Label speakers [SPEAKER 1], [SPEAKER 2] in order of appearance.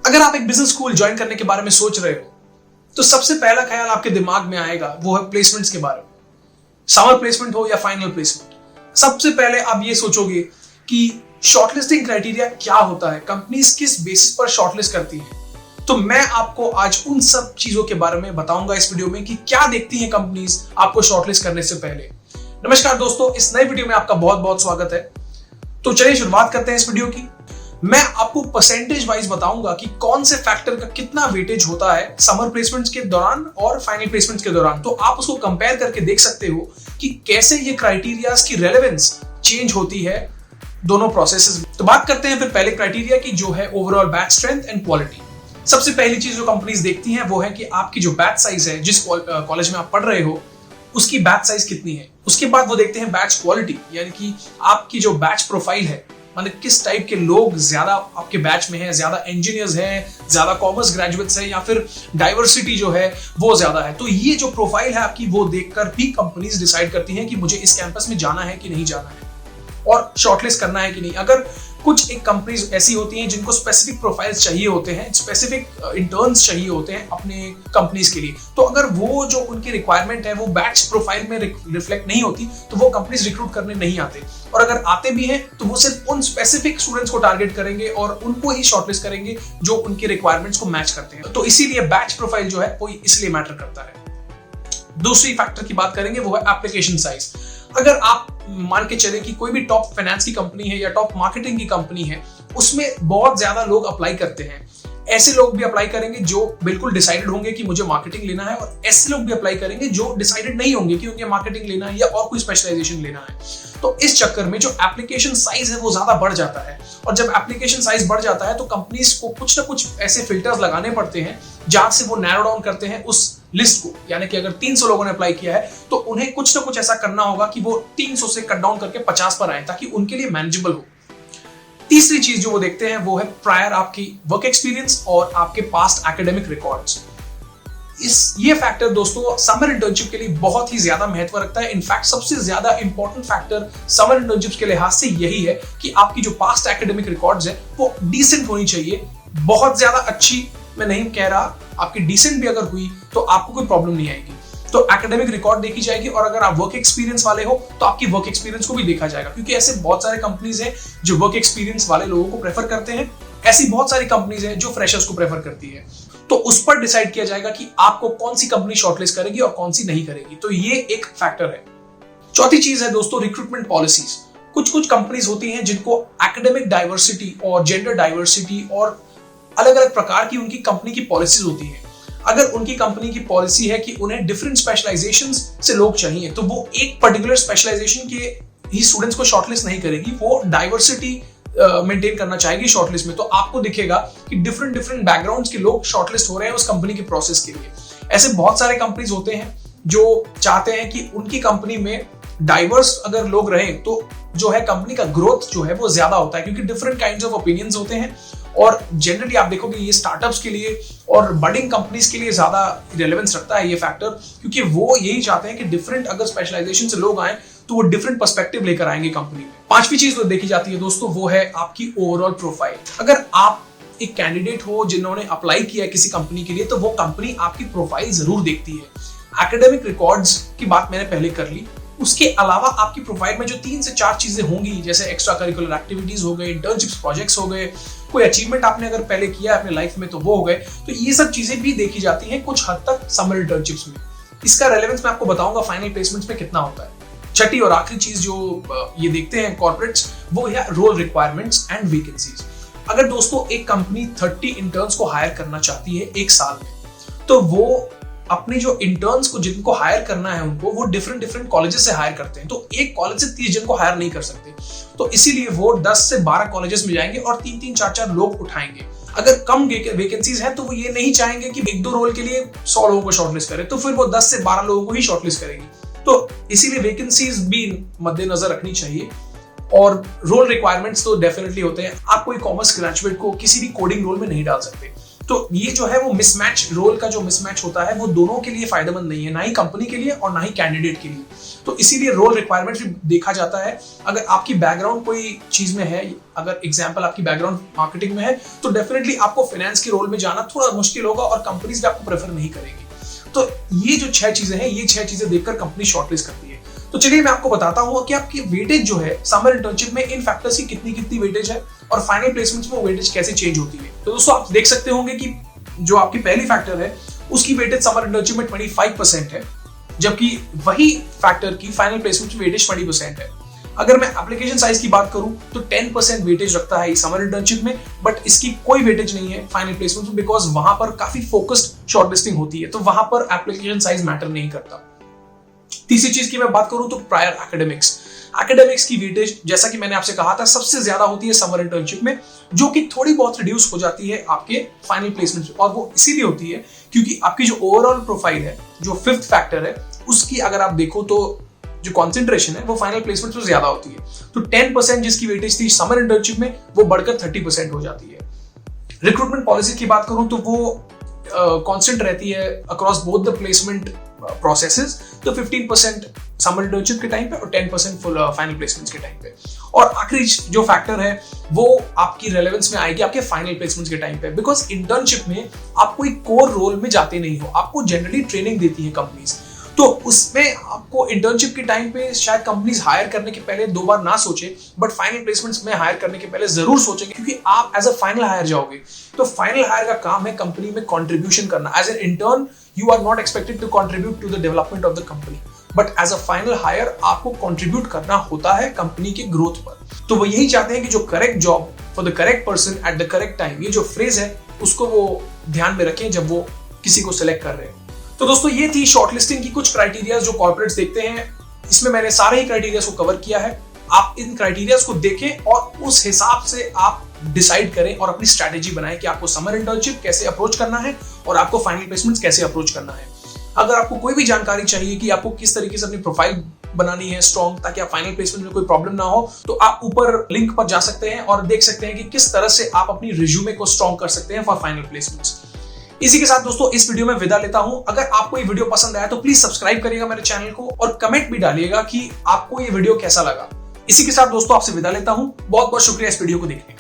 [SPEAKER 1] अगर आप एक बिजनेस स्कूल ज्वाइन करने के बारे में सोच रहे हो तो सबसे पहला ख्याल आपके दिमाग में आएगा वो है प्लेसमेंट्स के बारे में। समर प्लेसमेंट हो या फाइनल प्लेसमेंट, सबसे पहले आप ये सोचोगे कि शॉर्टलिस्टिंग क्राइटेरिया क्या होता है, कंपनीज किस बेसिस पर शॉर्टलिस्ट करती हैं। तो मैं आपको आज उन सब चीजों के बारे में बताऊंगा इस वीडियो में कि क्या देखती हैं कंपनीज आपको शॉर्टलिस्ट करने से पहले। नमस्कार दोस्तों, इस नए वीडियो में आपका बहुत बहुत स्वागत है। तो चलिए शुरुआत करते हैं इस वीडियो की। मैं आपको परसेंटेज वाइज बताऊंगा कि कौन से फैक्टर का कितना वेटेज होता है समर प्लेसमेंट्स के दौरान और फाइनल प्लेसमेंट्स के दौरान। तो आप उसको कंपेयर करके देख सकते हो कि कैसे ये क्राइटेरियाज की रेलेवेंस चेंज होती है दोनों प्रोसेसेस में। तो बात करते हैं फिर पहले क्राइटेरिया की, जो है overall batch strength and quality. सबसे पहली चीज जो कंपनीज देखती हैं वो है कि आपकी जो बैच साइज है, जिस कॉलेज में आप पढ़ रहे हो उसकी बैच साइज कितनी है। उसके बाद वो देखते हैं बैच क्वालिटी, यानी कि आपकी जो बैच प्रोफाइल है, मतलब किस टाइप के लोग ज्यादा आपके बैच में हैं, ज्यादा इंजीनियर्स हैं, ज्यादा कॉमर्स ग्रेजुएट्स हैं, या फिर डाइवर्सिटी जो है वो ज्यादा है। तो ये जो प्रोफाइल है आपकी, वो देखकर भी कंपनीज डिसाइड करती हैं कि मुझे इस कैंपस में जाना है कि नहीं जाना है और शॉर्टलिस्ट करना है कि नहीं। अगर कुछ एक कंपनीज ऐसी होती हैं जिनको स्पेसिफिक प्रोफाइल्स चाहिए होते हैं, स्पेसिफिक इंटर्न्स चाहिए होते हैं अपने कंपनीज के लिए, तो अगर वो जो उनकी रिक्वायरमेंट है वो बैच प्रोफाइल में रिफ्लेक्ट नहीं होती तो वो कंपनीज रिक्रूट करने नहीं आते, और अगर आते भी हैं तो वो सिर्फ उन स्पेसिफिक स्टूडेंट्स को टारगेट करेंगे और उनको ही शॉर्टलिस्ट करेंगे जो उनकी रिक्वायरमेंट्स को मैच करते हैं। तो इसीलिए बैच प्रोफाइल जो है वो इसलिए मैटर करता है। दूसरी फैक्टर की बात करेंगे वो है एप्लीकेशन साइज। अगर आप मान के चले कि कोई भी टॉप फाइनेंस की कंपनी है या टॉप मार्केटिंग की कंपनी है, उसमें बहुत ज्यादा लोग अप्लाई करते हैं। ऐसे लोग भी अप्लाई करेंगे जो बिल्कुल डिसाइडेड होंगे कि मुझे मार्केटिंग लेना है, और ऐसे लोग भी अप्लाई करेंगे जो डिसाइडेड नहीं होंगे कि उन्हें मार्केटिंग लेना है या और कोई स्पेशलाइजेशन लेना है। तो इस चक्कर में जो एप्लीकेशन साइज है वो ज्यादा बढ़ जाता है, और जब एप्लीकेशन साइज बढ़ जाता है तो कंपनीज को कुछ ना कुछ ऐसे फिल्टर्स लगाने पड़ते हैं जहां से वो नैरो डाउन करते हैं उस लिस्ट को। यानी कि अगर 300 लोगों ने अप्लाई किया है तो उन्हें कुछ ना कुछ ऐसा करना होगा कि वो 300 से कट डाउन करके 50 पर आए, ताकि उनके लिए मैनेजेबल हो। तीसरी चीज जो वो देखते हैं वो है प्रायर आपकी वर्क एक्सपीरियंस और आपके पास्ट एकेडमिक रिकॉर्ड्स। ये फैक्टर दोस्तों समर इंटर्नशिप के लिए बहुत ही ज्यादा महत्व रखता है। इनफैक्ट सबसे ज्यादा इंपॉर्टेंट फैक्टर समर इंटर्नशिप के लिहाज से यही है कि आपकी जो पास्ट एकेडमिक रिकॉर्ड्स है वो डिसेंट होनी चाहिए। बहुत ज्यादा अच्छी मैं नहीं कह रहा, आपकी डिसेंट भी अगर हुई तो आपको कोई प्रॉब्लम नहीं आएगी। तो एकेडमिक रिकॉर्ड देखी जाएगी, और अगर आप वर्क एक्सपीरियंस वाले हो तो आपकी वर्क एक्सपीरियंस को भी देखा जाएगा, क्योंकि ऐसे बहुत सारे कंपनीज हैं जो वर्क एक्सपीरियंस वाले लोगों को प्रेफर करते हैं, ऐसी बहुत सारी कंपनीज हैं जो फ्रेशर्स को प्रेफर करती है। तो उस पर डिसाइड किया जाएगा कि आपको कौन सी कंपनी शॉर्टलिस्ट करेगी और कौन सी नहीं करेगी। तो ये एक फैक्टर है। चौथी चीज है दोस्तों रिक्रूटमेंट पॉलिसीज। कुछ कंपनीज होती हैं जिनको एकेडमिक डाइवर्सिटी और जेंडर डाइवर्सिटी और अलग अलग प्रकार की उनकी कंपनी की पॉलिसीज होती है। अगर उनकी कंपनी की पॉलिसी है कि उन्हें डिफरेंट स्पेशलाइजेशंस से लोग चाहिए, तो वो एक पर्टिकुलर स्पेशलाइजेशन के ही स्टूडेंट्स को शॉर्टलिस्ट नहीं करेगी, वो डाइवर्सिटी मेंटेन करना चाहेगी शॉर्टलिस्ट में। तो आपको दिखेगा कि डिफरेंट बैकग्राउंड्स के लोग शॉर्टलिस्ट हो रहे हैं उस कंपनी के प्रोसेस के लिए। ऐसे बहुत सारे कंपनीज होते हैं जो चाहते हैं कि उनकी कंपनी में डाइवर्स अगर लोग रहें तो जो है कंपनी का ग्रोथ जो है वो ज्यादा होता है, क्योंकि डिफरेंट काइंड्स ऑफ ओपिनियंस होते हैं। और जनरली आप देखोगे ये स्टार्टअप्स के लिए और बडिंग कंपनीज के लिए ज्यादा रिलेवेंस रखता है ये फैक्टर, क्योंकि वो यही चाहते हैं कि डिफरेंट अगर स्पेशलाइजेशन से लोग आए तो वो डिफरेंट पर्सपेक्टिव लेकर आएंगे कंपनी में। पांचवी चीज जो देखी जाती है दोस्तों वो है आपकी ओवरऑल प्रोफाइल। अगर आप एक कैंडिडेट हो जिन्होंने अप्लाई किया है किसी कंपनी के लिए, तो वो कंपनी आपकी प्रोफाइल जरूर देखती है। एकेडमिक रिकॉर्ड्स की बात मैंने पहले कर ली, उसके अलावा आपकी प्रोफाइल में जो 3 से 4 चीजें होंगी, जैसे एक्स्ट्रा करिकुलर एक्टिविटीज हो गए, इंटर्नशिप्स, प्रोजेक्ट्स हो गए, कोई अचीवमेंट आपने अगर पहले किया है अपने लाइफ में तो वो हो गए। तो ये सब चीजें भी देखी जाती हैं कुछ हद तक समर इंटर्नशिप्स में। इसका रेलेवेंस मैं आपको बताऊंगा फाइनल प्लेसमेंट्स में कितना होता है। छठी और आखिरी चीज जो ये देखते हैं कॉर्पोरेट्स, वो है रोल रिक्वायरमेंट्स एंड वैकेंसीज। अगर दोस्तों एक कंपनी 30 इंटर्न्स को हायर करना चाहती है एक साल में, तो वो अपने जो इंटर्न्स को जिनको हायर करना है उनको वो डिफरेंट कॉलेजेस से हायर करते हैं। तो एक कॉलेज से 30 जन को हायर नहीं कर सकते, तो इसीलिए वो 10 से 12 कॉलेजेस में जाएंगे और 3-3, 4-4 लोग उठाएंगे। अगर कम वैकेंसीज हैं तो वो ये नहीं चाहेंगे कि 1-2 रोल के लिए 100 लोगों को शॉर्टलिस्ट करे, तो फिर वो 10 से 12 लोगों को ही शॉर्टलिस्ट करेगी। तो इसीलिए वैकेंसीज भी मद्देनजर रखनी चाहिए। और रोल रिक्वायरमेंट्स तो डेफिनेटली होते हैं। आप कोई कॉमर्स ग्रेजुएट को किसी भी कोडिंग रोल में नहीं डाल सकते। तो ये जो है वो मिसमैच, रोल का जो मिसमैच होता है वो दोनों के लिए फायदेमंद नहीं है, ना ही कंपनी के लिए और ना ही कैंडिडेट के लिए। तो इसीलिए रोल रिक्वायरमेंट देखा जाता है। अगर आपकी बैकग्राउंड कोई चीज में है, अगर एग्जांपल आपकी बैकग्राउंड मार्केटिंग में है, तो डेफिनेटली आपको फाइनेंस के रोल में जाना थोड़ा मुश्किल होगा और कंपनीज भी आपको प्रेफर नहीं करेंगी। तो ये जो 6 चीजें हैं, ये 6 चीजें देखकर कंपनी शॉर्टलिस्ट करती है। तो चलिए मैं आपको बताता हूं कि आपकी वेटेज जो है समर इंटर्नशिप में इन फैक्टर्स की कितनी वेटेज है और फाइनल प्लेसमेंट्स में वेटेज कैसे चेंज होती है। तो दोस्तों आप देख सकते होंगे कि जो आपकी पहली फैक्टर है उसकी वेटेज समर इंटर्नशिप में 25% है, जबकि वही फैक्टर की फाइनल प्लेसमेंट में वेटेज 20% है। अगर मैं एप्लीकेशन साइज की बात करूं तो 10% वेटेज रखता है समर इंटर्नशिप में, बट इसकी कोई वेटेज नहीं है फाइनल प्लेसमेंट में, बिकॉज वहां पर काफी फोकस्ड शॉर्टलिस्टिंग होती है, तो वहां पर एप्लीकेशन साइज मैटर नहीं करता। तीसरी चीज की मैं बात करूं तो प्रायर एकेडमिक्स की वेटेज, जैसा कि मैंने आपसे कहा था, सबसे ज्यादा होती है समर इंटर्नशिप में, जो कि थोड़ी बहुत रिड्यूस हो जाती है आपके फाइनल प्लेसमेंट, और वो इसीलिए होती है क्योंकि आपकी जो ओवरऑल प्रोफाइल है, जो 5th फैक्टर है, उसकी अगर आप देखो तो जो कॉन्सेंट्रेशन है वो फाइनल प्लेसमेंट में ज्यादा होती है। तो 10% जिसकी वेटेज थी समर इंटर्नशिप में, वो बढ़कर 30% हो जाती है। रिक्रूटमेंट पॉलिसी की बात करूं तो वो कांस्टेंट रहती है across both the placement processes. तो 15% समर इंटर्नशिप के टाइम पे और 10% फुल फाइनल प्लेसमेंट्स के टाइम पे। और आखिरी जो फैक्टर है वो आपकी रेलेवेंस में आएगी आपके फाइनल प्लेसमेंट्स के टाइम पे, बिकॉज इंटर्नशिप में आप कोई कोर रोल में जाते नहीं हो, आपको जनरली ट्रेनिंग देती है कंपनीज। तो उसमें आपको इंटर्नशिप के टाइम पे शायद कंपनीज हायर करने के पहले 2 बार ना सोचे, बट फाइनल प्लेसमेंट्स में हायर करने के पहले जरूर सोचेंगे, क्योंकि आप एज अ फाइनल हायर जाओगे। तो फाइनल हायर का काम है कंपनी में कंट्रीब्यूशन करना। As an intern you are not expected to contribute to the development of the company, but as a final hire आपको कंट्रीब्यूट करना होता है कंपनी के ग्रोथ पर। तो वो यही चाहते हैं कि जो correct job for the correct person at the correct time, ये जो फ्रेज है उसको वो ध्यान में रखें जब वो किसी को सिलेक्ट कर रहे हैं। तो दोस्तों ये थी शॉर्टलिस्टिंग की कुछ क्राइटेरियाज जो कॉर्पोरेट्स देखते हैं। इसमें मैंने सारे ही क्राइटेरियाज को कवर किया है। आप इन क्राइटेरियाज को देखें और उस हिसाब से आप डिसाइड करें और अपनी स्ट्रैटेजी बनाएं कि आपको समर इंटर्नशिप कैसे अप्रोच करना है और आपको फाइनल प्लेसमेंट्स कैसे अप्रोच करना है। अगर आपको कोई भी जानकारी चाहिए कि आपको किस तरीके से अपनी प्रोफाइल बनानी है स्ट्रॉन्ग, ताकि आप फाइनल प्लेसमेंट में कोई प्रॉब्लम ना हो, तो आप ऊपर लिंक पर जा सकते हैं और देख सकते हैं कि किस तरह से आप अपनी रिज्यूमे को स्ट्रॉन्ग कर सकते हैं फॉर फाइनल प्लेसमेंट्स। इसी के साथ दोस्तों इस वीडियो में विदा लेता हूं। अगर आपको ये वीडियो पसंद आया तो प्लीज सब्सक्राइब करिएगा मेरे चैनल को और कमेंट भी डालिएगा कि आपको ये वीडियो कैसा लगा। इसी के साथ दोस्तों आपसे विदा लेता हूं। बहुत बहुत शुक्रिया इस वीडियो को देखने के लिए।